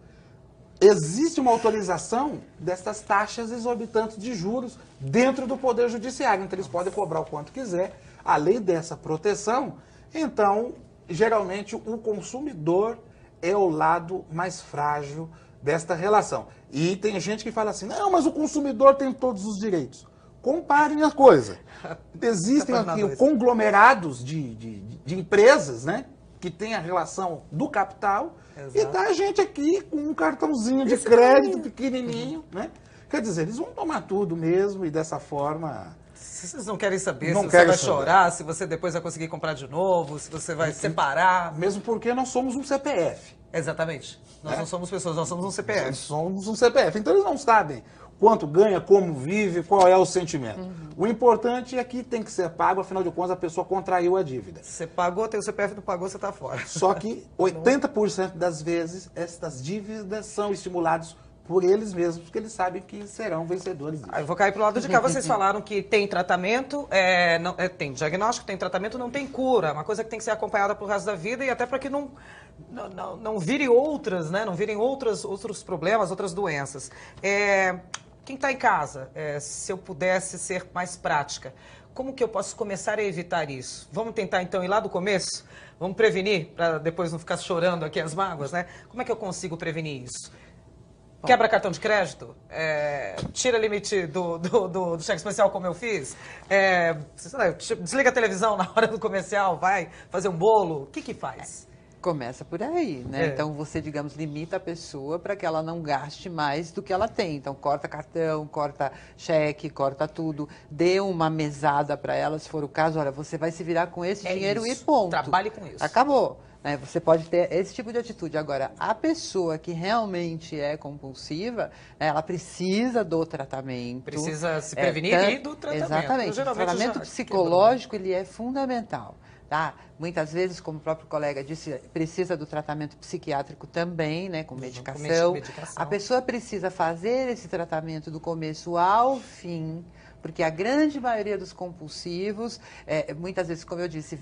existe uma autorização dessas taxas exorbitantes de juros dentro do Poder Judiciário. Então, eles podem cobrar o quanto quiser. Além dessa proteção, então, geralmente, o consumidor é o lado mais frágil desta relação. E tem gente que fala assim, não, mas o consumidor tem todos os direitos. Comparem a coisa. Existem aqui conglomerados de empresas, né, que têm a relação do capital. Exato. E tá a gente aqui com um cartãozinho de crédito pequenininho, né? Quer dizer, eles vão tomar tudo mesmo e dessa forma... Vocês não querem saber Não se você vai saber. chorar, se você depois vai conseguir comprar de novo, se você vai separar. Mesmo porque nós somos um CPF. Exatamente. Nós não somos pessoas, nós somos um CPF. Nós somos um CPF. Então eles não sabem quanto ganha, como vive, qual é o sentimento. O importante é que tem que ser pago, afinal de contas a pessoa contraiu a dívida. Você pagou, tem o CPF, não pagou, você está fora. Só que 80% das vezes essas dívidas são estimuladas por eles mesmos, porque eles sabem que serão vencedores disso. Eu vou cair pro lado de cá. Vocês falaram que tem tratamento, tem diagnóstico, tem tratamento, não tem cura. Uma coisa que tem que ser acompanhada pro resto da vida e até para que não vire outras, né? Não virem outros problemas, outras doenças. Quem está em casa, se eu pudesse ser mais prática, como que eu posso começar a evitar isso? Vamos tentar então ir lá do começo? Vamos prevenir, para depois não ficar chorando aqui as mágoas, né? Como é que eu consigo prevenir isso? Quebra cartão de crédito? Tira limite do cheque especial, como eu fiz? Desliga a televisão na hora do comercial, vai fazer um bolo? O que faz? Começa por aí, né? Então, você, digamos, limita a pessoa para que ela não gaste mais do que ela tem. Então, corta cartão, corta cheque, corta tudo. Dê uma mesada para ela, se for o caso. Olha, você vai se virar com esse dinheiro isso. E ponto. Trabalhe com isso. Acabou. Você pode ter esse tipo de atitude. Agora, a pessoa que realmente é compulsiva, ela precisa do tratamento. Precisa se prevenir e do tratamento. Exatamente. O tratamento psicológico, ele é fundamental. Tá? Muitas vezes, como o próprio colega disse, precisa do tratamento psiquiátrico também, né, com medicação. A pessoa precisa fazer esse tratamento do começo ao fim, porque a grande maioria dos compulsivos, muitas vezes, como eu disse,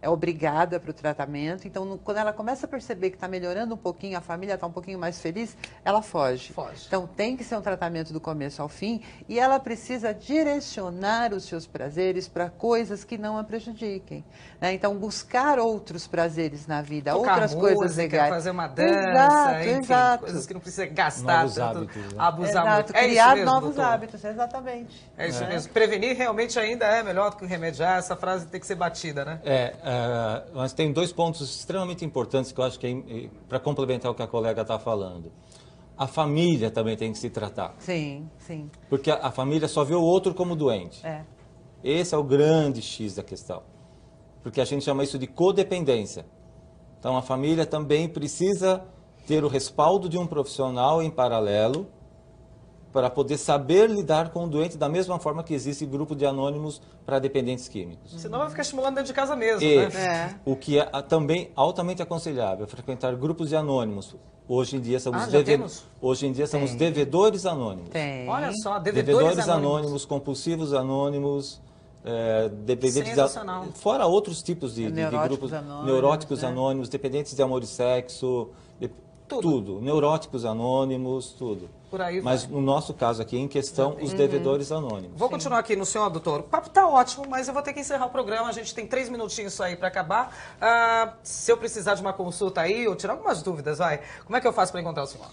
é obrigada para o tratamento. Então, quando ela começa a perceber que está melhorando um pouquinho, a família está um pouquinho mais feliz, ela foge. Então, tem que ser um tratamento do começo ao fim e ela precisa direcionar os seus prazeres para coisas que não a prejudiquem. Né? Então, buscar outros prazeres na vida, tocar outras música, coisas legais. Fazer uma dança, exato. Coisas que não precisa gastar novos tanto, hábitos, né? abusar muito. Criar mesmo, novos doutor? hábitos, exatamente. É isso mesmo. Prevenir realmente ainda é melhor do que remediar. Essa frase tem que ser batida, né? Mas tem dois pontos extremamente importantes que eu acho que para complementar o que a colega está falando. A família também tem que se tratar. Sim, sim. Porque a família só vê o outro como doente. Esse é o grande X da questão. Porque a gente chama isso de codependência. Então, a família também precisa ter o respaldo de um profissional em paralelo para poder saber lidar com o doente da mesma forma que existe grupo de anônimos para dependentes químicos. Senão vai ficar estimulando dentro de casa mesmo, né? O que é também altamente aconselhável é frequentar grupos de anônimos. Hoje em dia somos devedores anônimos. Tem. Olha só, devedores anônimos, compulsivos anônimos, dependentes fora outros tipos de grupos, neuróticos anônimos, dependentes de amor e sexo. Tudo. Tudo. Neuróticos anônimos, tudo. Por aí Mas vai. no nosso caso aqui, em questão, os devedores anônimos. Vou continuar aqui no senhor, doutor. O papo tá ótimo, mas eu vou ter que encerrar o programa. A gente tem 3 minutinhos aí para acabar. Se eu precisar de uma consulta aí, ou tirar algumas dúvidas, vai. Como é que eu faço para encontrar o senhor?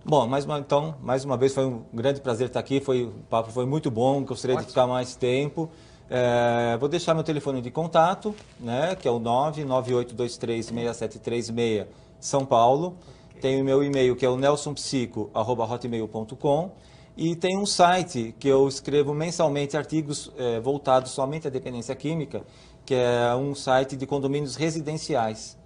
Bom, então, mais uma vez, foi um grande prazer estar aqui. O papo foi muito bom, gostaria de ficar mais tempo. Vou deixar meu telefone de contato, né, que é o 998236736, São Paulo. Tem o meu e-mail, que é o nelsonpsico@hotmail.com. E tem um site que eu escrevo mensalmente artigos voltados somente à dependência química, que é um site de condomínios residenciais,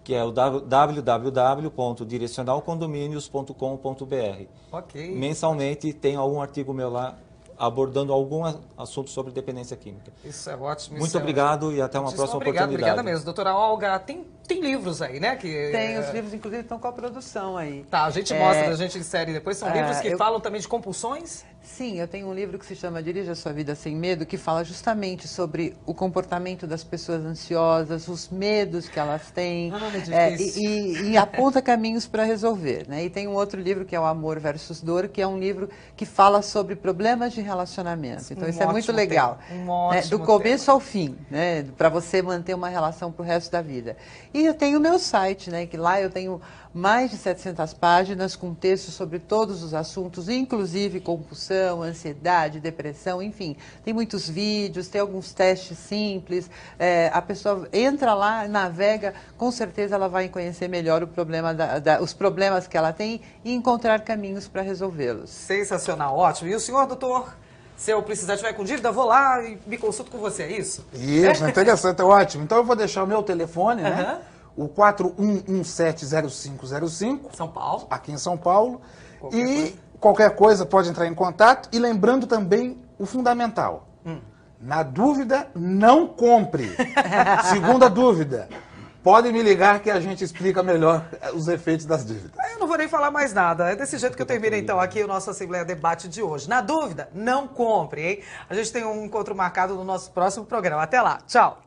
que é o www.direcionalcondomínios.com.br. Ok. Mensalmente tem algum artigo meu lá abordando algum assunto sobre dependência química. Isso é ótimo. Muito obrigado e até uma próxima oportunidade. Obrigada mesmo. Doutora Olga, tem livros aí, né? Tem, os livros, inclusive, estão com a produção aí. Tá, a gente mostra, a gente insere depois. São livros que falam também de compulsões? Sim, eu tenho um livro que se chama Dirija a Sua Vida Sem Medo, que fala justamente sobre o comportamento das pessoas ansiosas, os medos que elas têm, e aponta caminhos para resolver, né? E tem um outro livro que é o Amor versus Dor, que é um livro que fala sobre problemas de relacionamento. Então isso é muito legal, né? Do começo ao fim, né? Para você manter uma relação para o resto da vida. E eu tenho o meu site, né? Que lá eu tenho mais de 700 páginas com textos sobre todos os assuntos, inclusive compulsão, ansiedade, depressão, enfim. Tem muitos vídeos, tem alguns testes simples. A pessoa entra lá, navega, com certeza ela vai conhecer melhor o problema os problemas que ela tem e encontrar caminhos para resolvê-los. Sensacional, ótimo. E o senhor, doutor? Se eu precisar, tiver com dívida, vou lá e me consulto com você, é isso? Isso, interessante, ótimo. Então eu vou deixar o meu telefone, né? O 41170505. São Paulo. Aqui em São Paulo. Qualquer coisa pode entrar em contato. E lembrando também o fundamental. Na dúvida, não compre. Segunda dúvida. Pode me ligar que a gente explica melhor os efeitos das dívidas. Eu não vou nem falar mais nada. É desse jeito que eu termino, então, aqui o nosso Assembleia Debate de hoje. Na dúvida, não compre, hein? A gente tem um encontro marcado no nosso próximo programa. Até lá. Tchau.